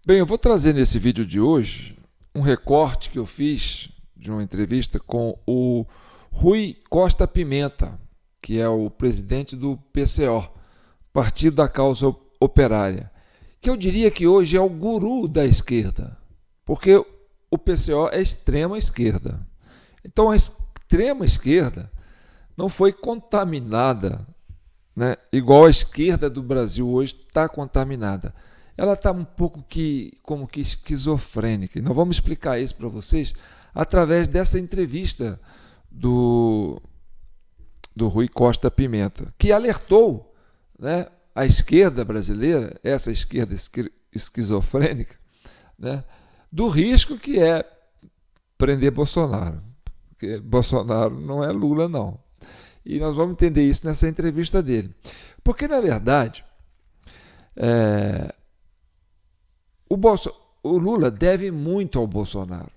Bem, eu vou trazer nesse vídeo de hoje um recorte que eu fiz de uma entrevista com o Rui Costa Pimenta, que é o presidente do PCO, Partido da Causa Operária, que eu diria que hoje é o guru da esquerda, porque o PCO é extrema esquerda. Então a extrema esquerda não foi contaminada, né, igual a esquerda do Brasil hoje está contaminada. Ela está um pouco como que esquizofrênica. E nós vamos explicar isso para vocês através dessa entrevista do Rui Costa Pimenta, que alertou, né, a esquerda brasileira, essa esquerda esquizofrênica, né, do risco que é prender Bolsonaro. Porque Bolsonaro não é Lula, não. E nós vamos entender isso nessa entrevista dele. Porque, na verdade, o Lula deve muito ao Bolsonaro.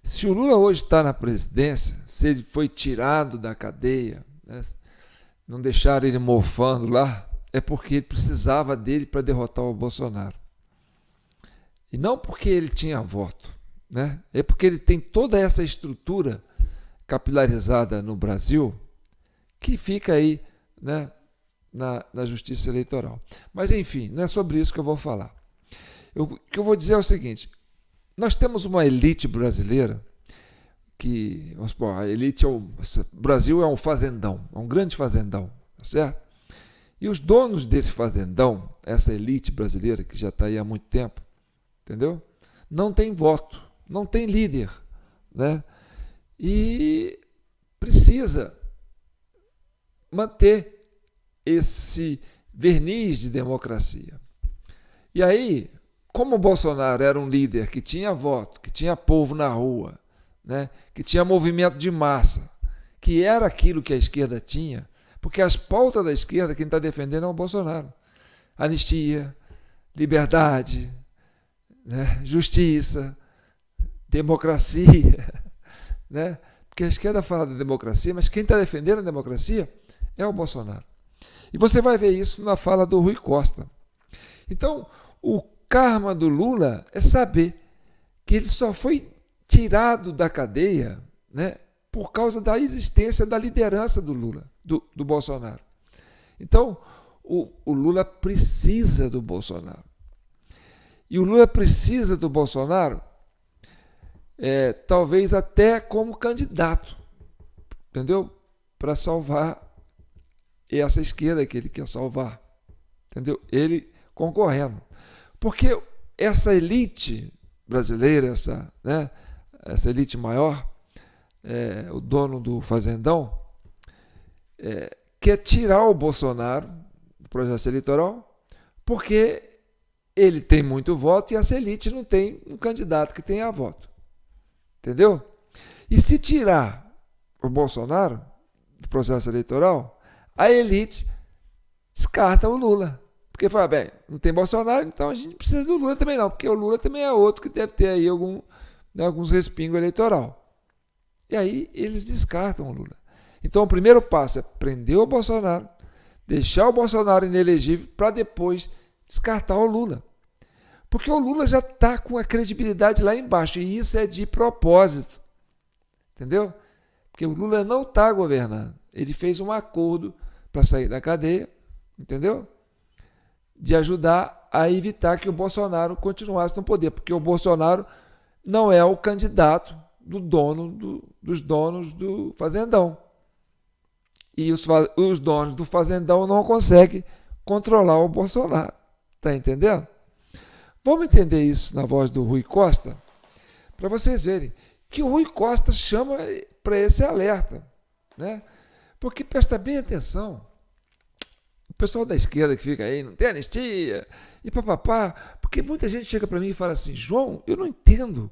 Se o Lula hoje está na presidência, se ele foi tirado da cadeia, né, não deixaram ele mofando lá, é porque ele precisava dele para derrotar o Bolsonaro. E não porque ele tinha voto, né? É porque ele tem toda essa estrutura capilarizada no Brasil que fica aí, né, na justiça eleitoral. Mas, enfim, não é sobre isso que eu vou falar. O que eu vou dizer é o seguinte: nós temos uma elite brasileira que, vamos supor, a elite o Brasil é um fazendão, é um grande fazendão, tá certo? E os donos desse fazendão, essa elite brasileira que já está aí há muito tempo, entendeu? Não tem voto, não tem líder, né? E precisa manter esse verniz de democracia. E aí, como o Bolsonaro era um líder que tinha voto, que tinha povo na rua, né, que tinha movimento de massa, que era aquilo que a esquerda tinha, porque as pautas da esquerda, quem está defendendo é o Bolsonaro. Anistia, liberdade, né, justiça, democracia, né? Porque a esquerda fala da democracia, mas quem está defendendo a democracia é o Bolsonaro. E você vai ver isso na fala do Rui Costa. Então, o karma do Lula é saber que ele só foi tirado da cadeia, né, por causa da existência da liderança do Lula, do Bolsonaro. Então, o Lula precisa do Bolsonaro. E o Lula precisa do Bolsonaro, talvez até como candidato, entendeu? Para salvar essa esquerda que ele quer salvar, entendeu? Ele concorrendo. Porque essa elite brasileira, essa elite maior, o dono do fazendão, quer tirar o Bolsonaro do processo eleitoral, porque ele tem muito voto e essa elite não tem um candidato que tenha voto. Entendeu? E se tirar o Bolsonaro do processo eleitoral, a elite descarta o Lula. Porque fala, bem, não tem Bolsonaro, então a gente não precisa do Lula também não, porque o Lula também é outro que deve ter aí alguns respingos eleitoral. E aí eles descartam o Lula. Então o primeiro passo é prender o Bolsonaro, deixar o Bolsonaro inelegível para depois descartar o Lula. Porque o Lula já está com a credibilidade lá embaixo, e isso é de propósito. Entendeu? Porque o Lula não está governando. Ele fez um acordo para sair da cadeia, entendeu? De ajudar a evitar que o Bolsonaro continuasse no poder, porque o Bolsonaro não é o candidato dos donos do fazendão. E os donos do fazendão não conseguem controlar o Bolsonaro. Está entendendo? Vamos entender isso na voz do Rui Costa, para vocês verem que o Rui Costa chama para esse alerta, né? Porque presta bem atenção. O pessoal da esquerda que fica aí, não tem anistia, e papapá, porque muita gente chega para mim e fala assim: João, eu não entendo,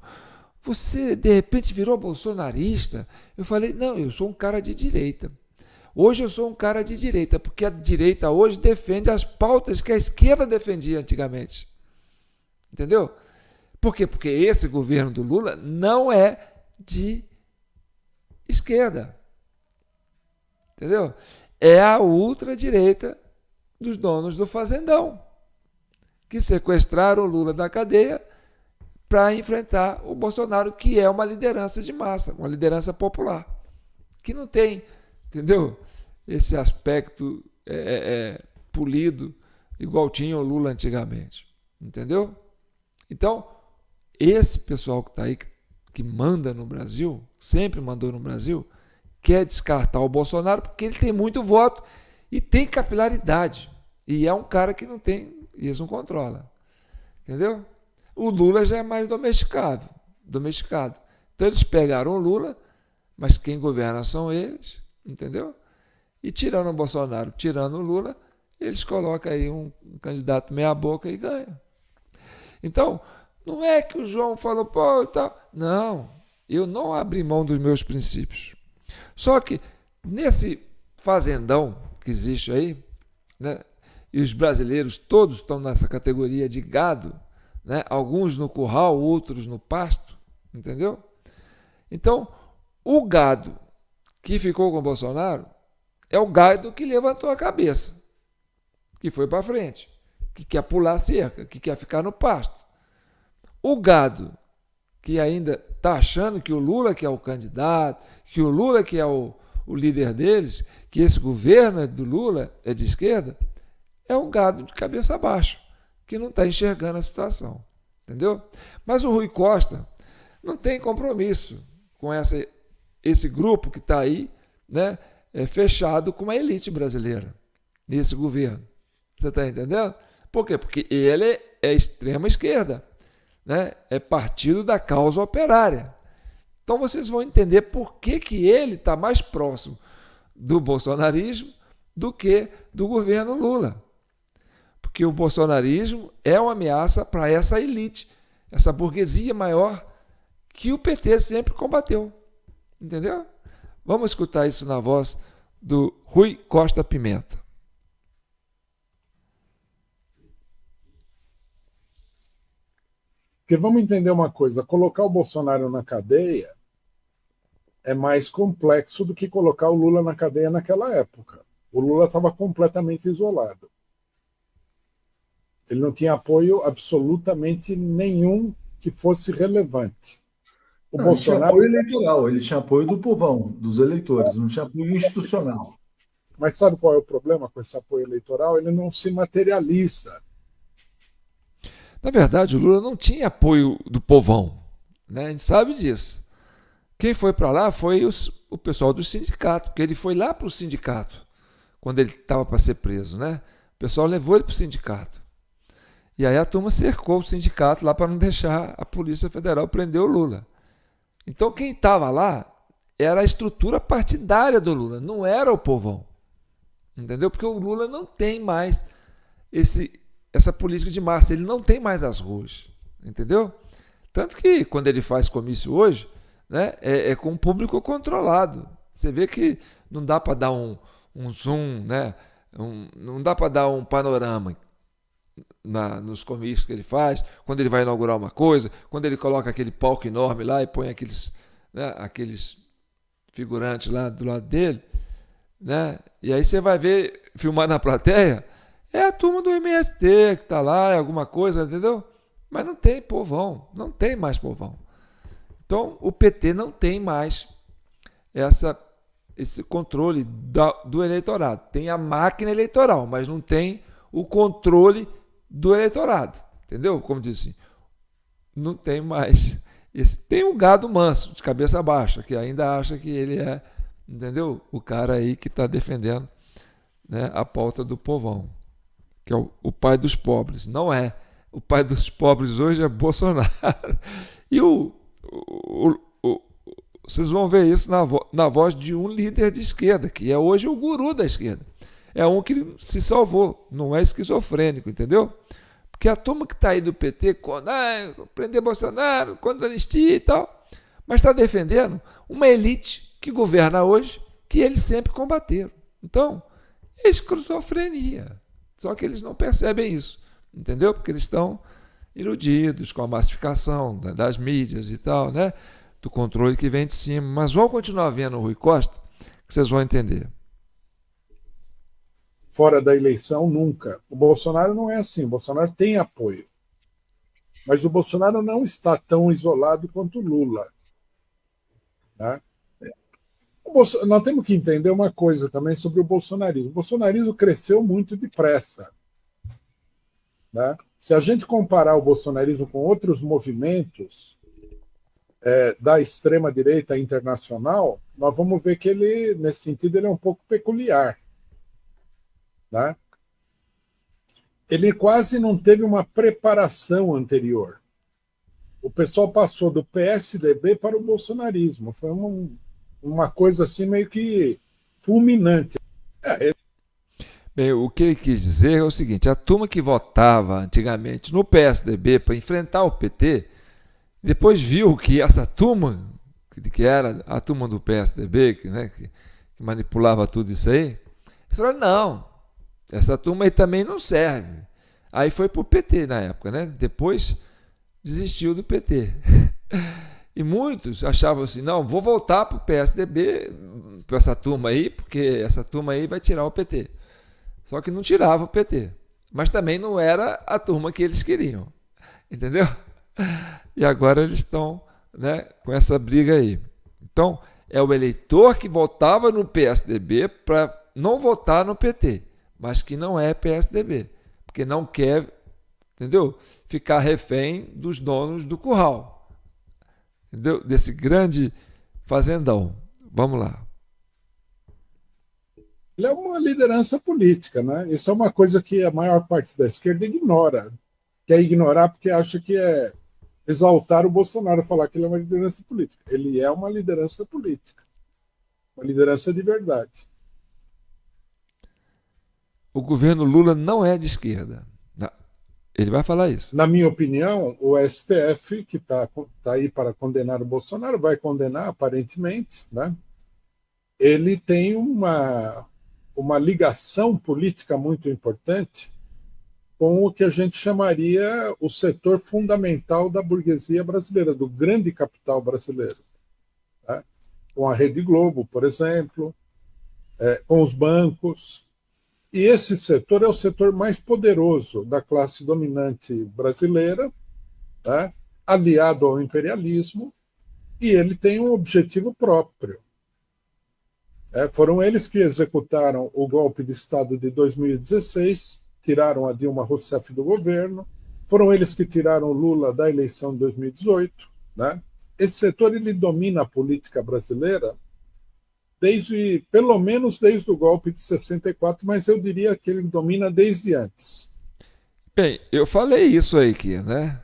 você de repente virou bolsonarista. Eu falei: não, eu sou um cara de direita. Hoje eu sou um cara de direita, porque a direita hoje defende as pautas que a esquerda defendia antigamente. Entendeu? Por quê? Porque esse governo do Lula não é de esquerda. Entendeu? É a ultradireita dos donos do fazendão, que sequestraram o Lula da cadeia para enfrentar o Bolsonaro, que é uma liderança de massa, uma liderança popular, que não tem, entendeu? Esse aspecto polido, igual tinha o Lula antigamente, entendeu? Então, esse pessoal que está aí, que manda no Brasil, sempre mandou no Brasil, quer descartar o Bolsonaro porque ele tem muito voto e tem capilaridade. E é um cara que não tem, eles não controlam. Entendeu? O Lula já é mais domesticado. Então eles pegaram o Lula, mas quem governa são eles, entendeu? E tirando o Bolsonaro, tirando o Lula, eles colocam aí um candidato meia boca e ganha. Então, não é que o João falou, pô, tal. Não, eu não abri mão dos meus princípios. Só que nesse fazendão que existe aí, né, e os brasileiros todos estão nessa categoria de gado, né, alguns no curral, outros no pasto, entendeu? Então, o gado que ficou com o Bolsonaro é o gado que levantou a cabeça, que foi para frente, que quer pular a cerca, que quer ficar no pasto. O gado que ainda está achando que o Lula que é o candidato, que o Lula que é o líder deles, que esse governo do Lula é de esquerda, é um gado de cabeça baixa, que não está enxergando a situação. Entendeu? Mas o Rui Costa não tem compromisso com esse grupo que está aí, né, fechado com a elite brasileira, nesse governo. Você está entendendo? Por quê? Porque ele é extrema esquerda, né? É partido da causa operária. Então vocês vão entender por que ele está mais próximo do bolsonarismo do que do governo Lula. Porque o bolsonarismo é uma ameaça para essa elite, essa burguesia maior que o PT sempre combateu. Entendeu? Vamos escutar isso na voz do Rui Costa Pimenta. Porque vamos entender uma coisa, colocar o Bolsonaro na cadeia é mais complexo do que colocar o Lula na cadeia naquela época. O Lula estava completamente isolado. Ele não tinha apoio absolutamente nenhum que fosse relevante. Ele tinha apoio eleitoral, ele tinha apoio do povão, dos eleitores, não tinha apoio institucional. Mas sabe qual é o problema com esse apoio eleitoral? Ele não se materializa. Na verdade, o Lula não tinha apoio do povão, né? A gente sabe disso. Quem foi para lá foi o pessoal do sindicato, porque ele foi lá para o sindicato, quando ele estava para ser preso, né? O pessoal levou ele para o sindicato. E aí a turma cercou o sindicato lá para não deixar a Polícia Federal prender o Lula. Então quem estava lá era a estrutura partidária do Lula, não era o povão. Entendeu? Porque o Lula não tem mais essa política de massa, ele não tem mais as ruas. Entendeu? Tanto que quando ele faz comício hoje, né, é com o público controlado. Você vê que não dá para dar um zoom, né, não dá para dar um panorama nos comícios que ele faz, quando ele vai inaugurar uma coisa, quando ele coloca aquele palco enorme lá e põe aqueles figurantes lá do lado dele, né? E aí você vai ver, filmar na plateia, é a turma do MST que está lá, é alguma coisa, entendeu? Mas não tem povão, não tem mais povão. Então o PT não tem mais esse controle do eleitorado. Tem a máquina eleitoral, mas não tem o controle do eleitorado, entendeu? Como disse, assim, não tem mais. Tem um gado manso, de cabeça baixa, que ainda acha que ele é, entendeu? O cara aí que está defendendo, né, a pauta do povão, que é o pai dos pobres. Não é. O pai dos pobres hoje é Bolsonaro. E vocês vão ver isso na voz de um líder de esquerda, que é hoje o guru da esquerda. É um que se salvou, não é esquizofrênico, entendeu? Porque a turma que está aí do PT, prender Bolsonaro, contra a anistia e tal, mas está defendendo uma elite que governa hoje, que eles sempre combateram. Então, é esquizofrenia. Só que eles não percebem isso, entendeu? Porque eles estão iludidos com a massificação das mídias e tal, né? Do controle que vem de cima. Mas vão continuar vendo o Rui Costa, que vocês vão entender. fora da eleição, nunca. O Bolsonaro não é assim, o Bolsonaro tem apoio. Mas o Bolsonaro não está tão isolado quanto o Lula. Tá? Nós temos que entender uma coisa também sobre o bolsonarismo. O bolsonarismo cresceu muito depressa. Né? Se a gente comparar o bolsonarismo com outros movimentos da extrema-direita internacional, nós vamos ver que ele, nesse sentido, ele é um pouco peculiar. Né? Ele quase não teve uma preparação anterior. O pessoal passou do PSDB para o bolsonarismo. Foi uma coisa assim meio que fulminante. Bem, o que ele quis dizer é o seguinte: a turma que votava antigamente no PSDB para enfrentar o PT, depois viu que essa turma, que era a turma do PSDB, que manipulava tudo isso aí, falou: não, essa turma aí também não serve. Aí foi para o PT na época, né? Depois desistiu do PT. E muitos achavam assim: não, vou voltar para o PSDB, para essa turma aí, porque essa turma aí vai tirar o PT. Só que não tirava o PT. Mas também não era a turma que eles queriam. Entendeu? E agora eles estão, né, com essa briga aí. Então, é o eleitor que votava no PSDB para não votar no PT, mas que não é PSDB, porque não quer, entendeu? Ficar refém dos donos do curral. Entendeu? Desse grande fazendão. Vamos lá. Ele é uma liderança política, né? Isso é uma coisa que a maior parte da esquerda ignora. Quer ignorar porque acha que é exaltar o Bolsonaro, falar que ele é uma liderança política. Ele é uma liderança política. Uma liderança de verdade. O governo Lula não é de esquerda. Não. Ele vai falar isso. Na minha opinião, o STF, que está aí para condenar o Bolsonaro, vai condenar aparentemente, né? Ele tem uma ligação política muito importante com o que a gente chamaria o setor fundamental da burguesia brasileira, do grande capital brasileiro. Tá? Com a Rede Globo, por exemplo, com os bancos. E esse setor é o setor mais poderoso da classe dominante brasileira, tá? Aliado ao imperialismo, e ele tem um objetivo próprio. Foram eles que executaram o golpe de Estado de 2016, tiraram a Dilma Rousseff do governo, foram eles que tiraram Lula da eleição de 2018. Né? Esse setor ele domina a política brasileira pelo menos desde o golpe de 64, mas eu diria que ele domina desde antes. Bem, eu falei isso aí aqui, né?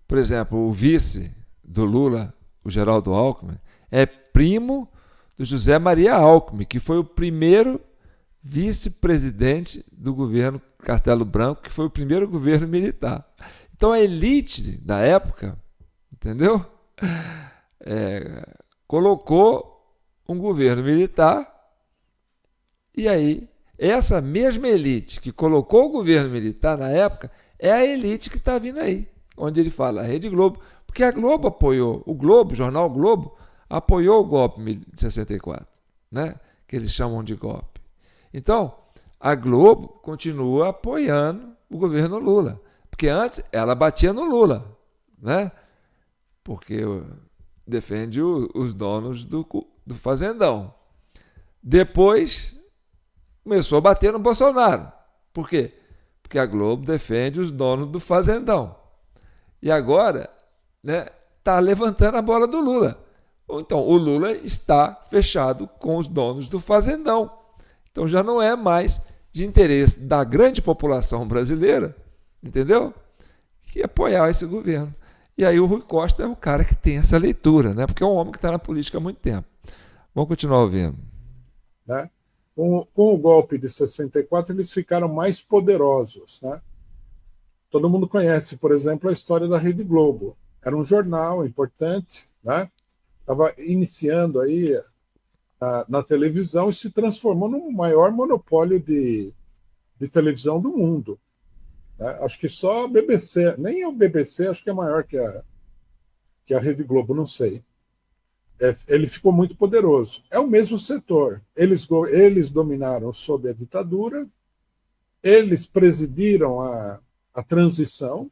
Por exemplo, o vice do Lula, o Geraldo Alckmin, é primo do José Maria Alckmin, que foi o primeiro vice-presidente do governo Castelo Branco, que foi o primeiro governo militar. Então a elite da época, entendeu? Colocou um governo militar, e aí essa mesma elite que colocou o governo militar na época é a elite que está vindo aí, onde ele fala, a Rede Globo, porque a Globo apoiou, o jornal Globo, apoiou o golpe de 64, né? Que eles chamam de golpe. Então, a Globo continua apoiando o governo Lula, porque antes ela batia no Lula, né? Porque defende os donos do fazendão. Depois começou a bater no Bolsonaro. Por quê? Porque a Globo defende os donos do fazendão. E agora, né, está levantando a bola do Lula. Então, o Lula está fechado com os donos do fazendão. Então, já não é mais de interesse da grande população brasileira, entendeu? Que apoiar esse governo. E aí o Rui Costa é o cara que tem essa leitura, né? Porque é um homem que está na política há muito tempo. Vamos continuar ouvindo. Né? Com o golpe de 64, eles ficaram mais poderosos. Né? Todo mundo conhece, por exemplo, a história da Rede Globo. Era um jornal importante, né? Estava iniciando aí na televisão e se transformou no maior monopólio de televisão do mundo. Né? Acho que só a BBC, nem o BBC, acho que é maior que a Rede Globo, não sei. Ele ficou muito poderoso. É o mesmo setor. Eles dominaram sob a ditadura, Eles presidiram a transição,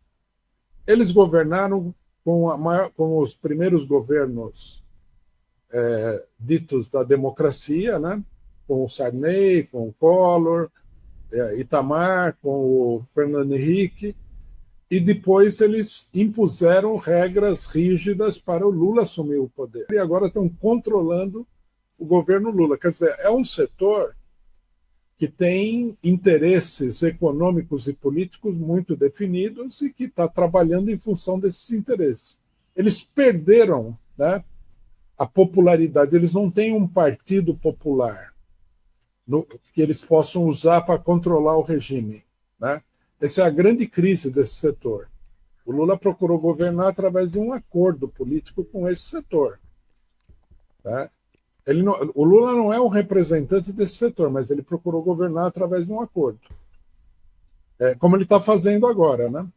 eles governaram com os primeiros governos ditos da democracia, né? Com o Sarney, com o Collor, Itamar, com o Fernando Henrique, e depois eles impuseram regras rígidas para o Lula assumir o poder. E agora estão controlando o governo Lula. Quer dizer, é um setor que tem interesses econômicos e políticos muito definidos e que está trabalhando em função desses interesses. Eles perderam, né, a popularidade, eles não têm um partido popular que eles possam usar para controlar o regime, né? Essa é a grande crise desse setor. O Lula procurou governar através de um acordo político com esse setor, né? O Lula não é um representante desse setor, mas ele procurou governar através de um acordo, como ele está fazendo agora, né?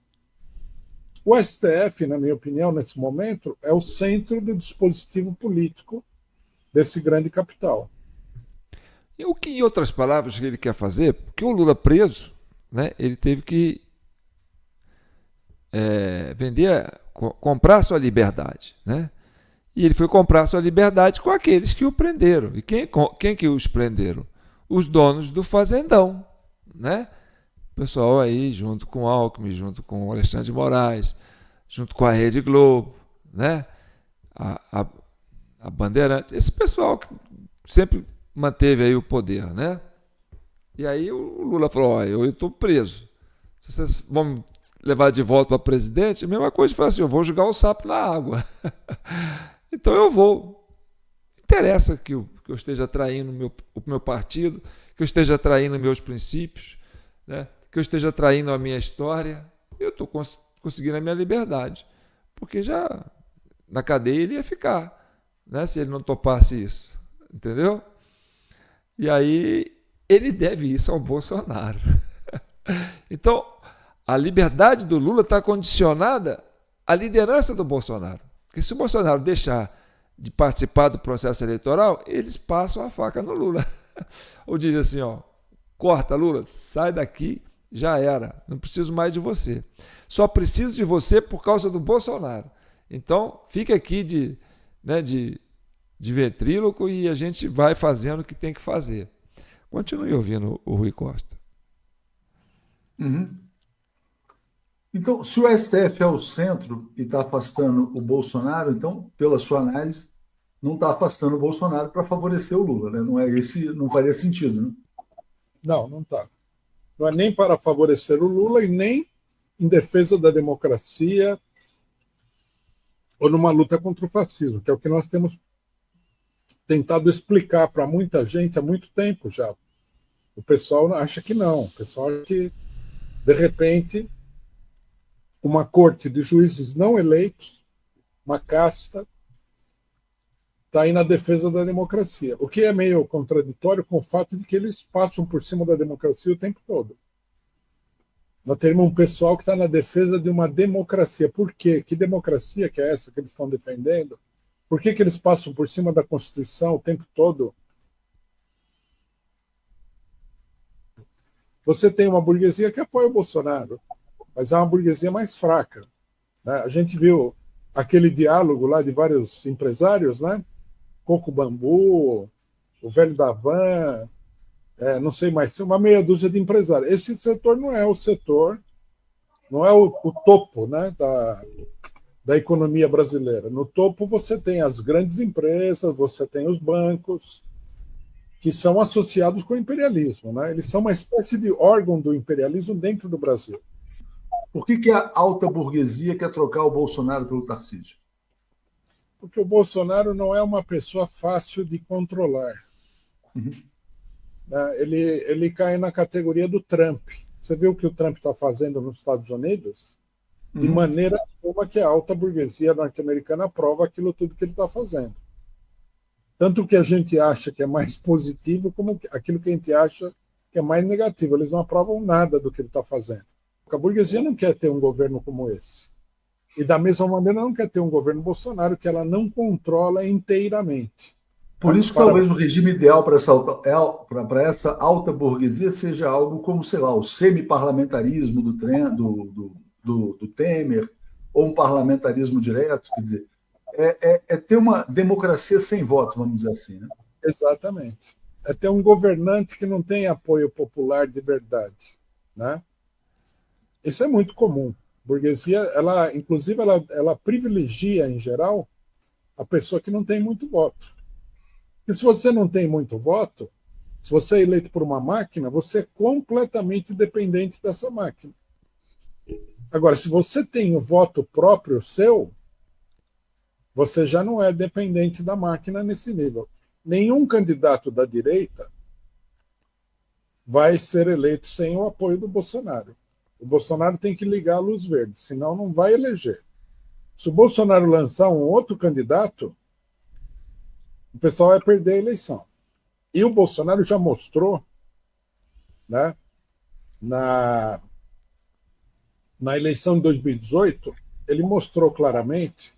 O STF, na minha opinião, nesse momento, é o centro do dispositivo político desse grande capital. E o que, em outras palavras, que ele quer fazer? Porque o Lula preso, né, ele teve que comprar sua liberdade, né? E ele foi comprar sua liberdade com aqueles que o prenderam. E quem que os prenderam? Os donos do fazendão, né? O pessoal aí, junto com o Alckmin, junto com o Alexandre de Moraes, junto com a Rede Globo, né? A Bandeirante, esse pessoal que sempre manteve aí o poder, né? E aí o Lula falou, ó, eu estou preso. Se vocês vão me levar de volta para presidente, a mesma coisa, foi assim, eu vou jogar o sapo na água. Então eu vou. Não interessa que eu esteja traindo o meu partido, que eu esteja traindo meus princípios, né? Que eu esteja traindo a minha história. Eu estou conseguindo a minha liberdade. Porque já na cadeia ele ia ficar, né? Se ele não topasse isso. Entendeu? E aí ele deve isso ao Bolsonaro. Então, a liberdade do Lula está condicionada à liderança do Bolsonaro. Porque se o Bolsonaro deixar de participar do processo eleitoral, eles passam a faca no Lula. Ou diz assim, ó, corta, Lula, sai daqui, já era, não preciso mais de você. Só preciso de você por causa do Bolsonaro. Então, fica aqui de ventríloco e a gente vai fazendo o que tem que fazer. Continue ouvindo o Rui Costa. Uhum. Então, se o STF é o centro e está afastando o Bolsonaro, então, pela sua análise, não está afastando o Bolsonaro para favorecer o Lula, né? Não faria sentido, né? Não está. Não é nem para favorecer o Lula e nem em defesa da democracia ou numa luta contra o fascismo, que é o que nós temos tentado explicar para muita gente há muito tempo já. O pessoal acha que não. O pessoal acha que, de repente, uma corte de juízes não eleitos, uma casta, está aí na defesa da democracia. O que é meio contraditório com o fato de que eles passam por cima da democracia o tempo todo. Nós temos um pessoal que está na defesa de uma democracia. Por quê? Que democracia que é essa que eles estão defendendo? Por que eles passam por cima da Constituição o tempo todo? Você tem uma burguesia que apoia o Bolsonaro, mas é uma burguesia mais fraca, né? A gente viu aquele diálogo lá de vários empresários, né? Coco Bambu, o Velho da Van, não sei mais, uma meia dúzia de empresários. Esse setor não é o setor, não é o topo, né, da economia brasileira. No topo você tem as grandes empresas, você tem os bancos, que são associados com o imperialismo, né? Eles são uma espécie de órgão do imperialismo dentro do Brasil. Por que a alta burguesia quer trocar o Bolsonaro pelo Tarcísio? Porque o Bolsonaro não é uma pessoa fácil de controlar. Uhum. Ele cai na categoria do Trump. Você viu o que o Trump está fazendo nos Estados Unidos? De maneira como que a alta burguesia norte-americana aprova aquilo tudo que ele está fazendo. Tanto o que a gente acha que é mais positivo, como aquilo que a gente acha que é mais negativo. Eles não aprovam nada do que ele está fazendo. A burguesia não quer ter um governo como esse. E da mesma maneira não quer ter um governo Bolsonaro que ela não controla inteiramente. Por isso, talvez o regime ideal para essa alta burguesia seja algo como, sei lá, o semi-parlamentarismo do Temer, ou um parlamentarismo direto, quer dizer, é ter uma democracia sem voto, vamos dizer assim, né? Exatamente. É ter um governante que não tem apoio popular de verdade, né? Isso é muito comum. A burguesia, inclusive, ela privilegia, em geral, a pessoa que não tem muito voto. E se você não tem muito voto, se você é eleito por uma máquina, você é completamente dependente dessa máquina. Agora, se você tem o voto próprio seu, você já não é dependente da máquina nesse nível. Nenhum candidato da direita vai ser eleito sem o apoio do Bolsonaro. O Bolsonaro tem que ligar a luz verde, senão não vai eleger. Se o Bolsonaro lançar um outro candidato, o pessoal vai perder a eleição. E o Bolsonaro já mostrou, né, na eleição de 2018, ele mostrou claramente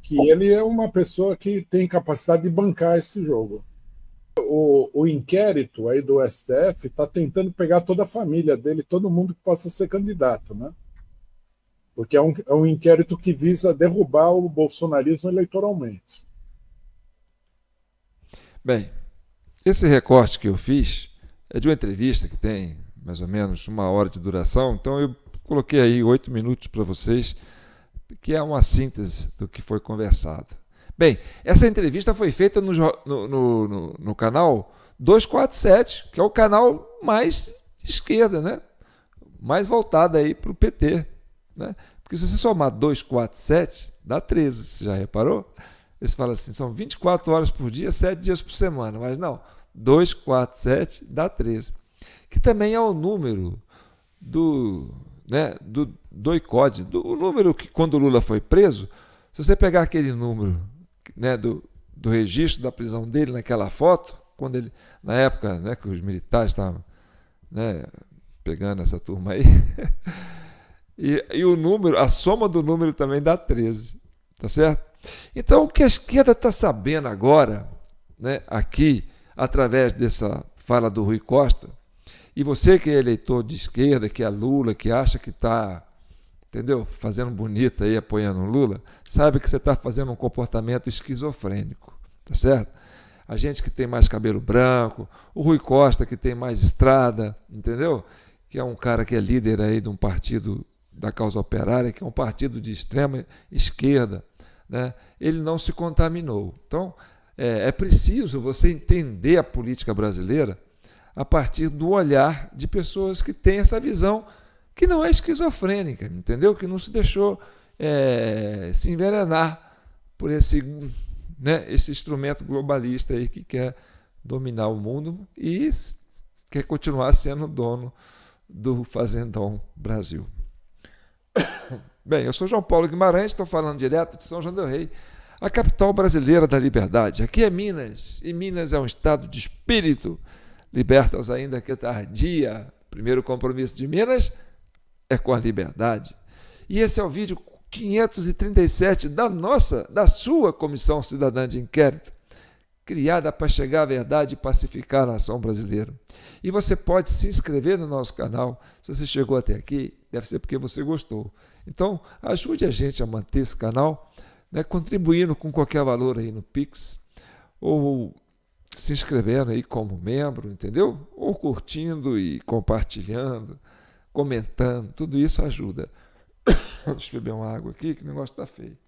que ele é uma pessoa que tem capacidade de bancar esse jogo. O inquérito aí do STF está tentando pegar toda a família dele, todo mundo que possa ser candidato, né? Porque é um inquérito que visa derrubar o bolsonarismo eleitoralmente. Bem, esse recorte que eu fiz é de uma entrevista que tem mais ou menos 1 hora de duração, então eu coloquei aí 8 minutos para vocês, que é uma síntese do que foi conversado. Bem, essa entrevista foi feita no canal 247, que é o canal mais esquerda, né? Mais voltado aí para o PT, né? Porque se você somar 247, dá 13, você já reparou? Eles falam assim, são 24 horas por dia, 7 dias por semana, mas não, 247 dá 13, que também é o número do ICOD, o número que quando o Lula foi preso, se você pegar aquele número, né, do registro da prisão dele naquela foto, quando ele, na época, né, que os militares estavam, né, pegando essa turma aí, e o número, a soma do número também dá 13, tá certo? Então, o que a esquerda está sabendo agora, né, aqui, através dessa fala do Rui Costa, e você que é eleitor de esquerda, que é Lula, que acha que está, entendeu, fazendo bonito aí, apoiando o Lula, sabe que você está fazendo um comportamento esquizofrênico, tá certo? A gente que tem mais cabelo branco, o Rui Costa que tem mais estrada, entendeu? Que é um cara que é líder aí de um partido da causa operária, que é um partido de extrema esquerda, né? Ele não se contaminou. Então, é preciso você entender a política brasileira a partir do olhar de pessoas que têm essa visão que não é esquizofrênica, entendeu? Que não se deixou se envenenar por esse instrumento globalista aí que quer dominar o mundo e quer continuar sendo dono do Fazendão Brasil. Bem, eu sou João Paulo Guimarães, estou falando direto de São João del Rei, a capital brasileira da liberdade. Aqui é Minas, e Minas é um estado de espírito, libertas ainda que tardia. Primeiro compromisso de Minas é com a liberdade. E esse é o vídeo 537 da sua Comissão Cidadã de Inquérito, criada para chegar à verdade e pacificar a nação brasileira. E você pode se inscrever no nosso canal. Se você chegou até aqui, deve ser porque você gostou. Então, ajude a gente a manter esse canal, né, contribuindo com qualquer valor aí no Pix, ou se inscrevendo aí como membro, entendeu? Ou curtindo e compartilhando, comentando, tudo isso ajuda. Deixa eu beber uma água aqui, que o negócio está feio.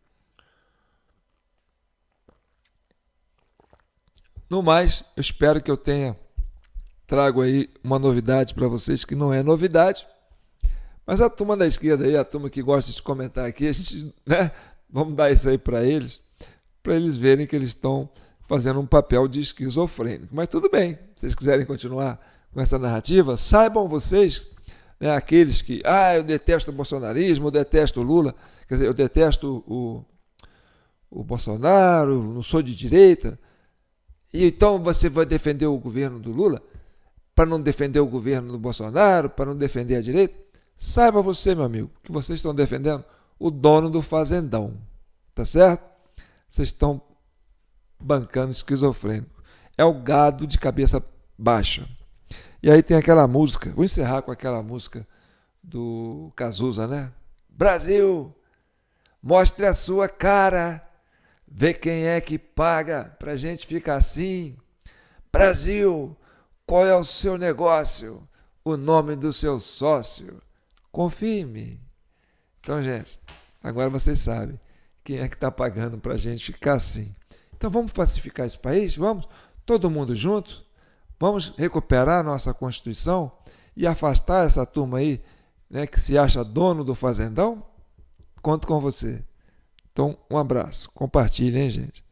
No mais, eu espero que eu trago aí uma novidade para vocês, que não é novidade, mas a turma da esquerda aí, a turma que gosta de comentar aqui, a gente, né, vamos dar isso aí para eles verem que eles estão fazendo um papel de esquizofrênico. Mas tudo bem, se vocês quiserem continuar com essa narrativa, saibam vocês, né, aqueles que, eu detesto o bolsonarismo, eu detesto o Lula, quer dizer, eu detesto o Bolsonaro, não sou de direita, e então você vai defender o governo do Lula para não defender o governo do Bolsonaro, para não defender a direita? Saiba você, meu amigo, que vocês estão defendendo o dono do fazendão, tá certo? Vocês estão bancando esquizofrênico. É o gado de cabeça baixa. E aí tem aquela música, vou encerrar com aquela música do Cazuza, né? Brasil, mostre a sua cara, vê quem é que paga pra gente ficar assim. Brasil, qual é o seu negócio? O nome do seu sócio? Confie em mim. Então, gente, agora vocês sabem quem é que está pagando pra gente ficar assim. Então vamos pacificar esse país? Vamos? Todo mundo junto? Vamos recuperar a nossa Constituição e afastar essa turma aí, né, que se acha dono do fazendão? Conto com você. Então, um abraço. Compartilhem, hein, gente?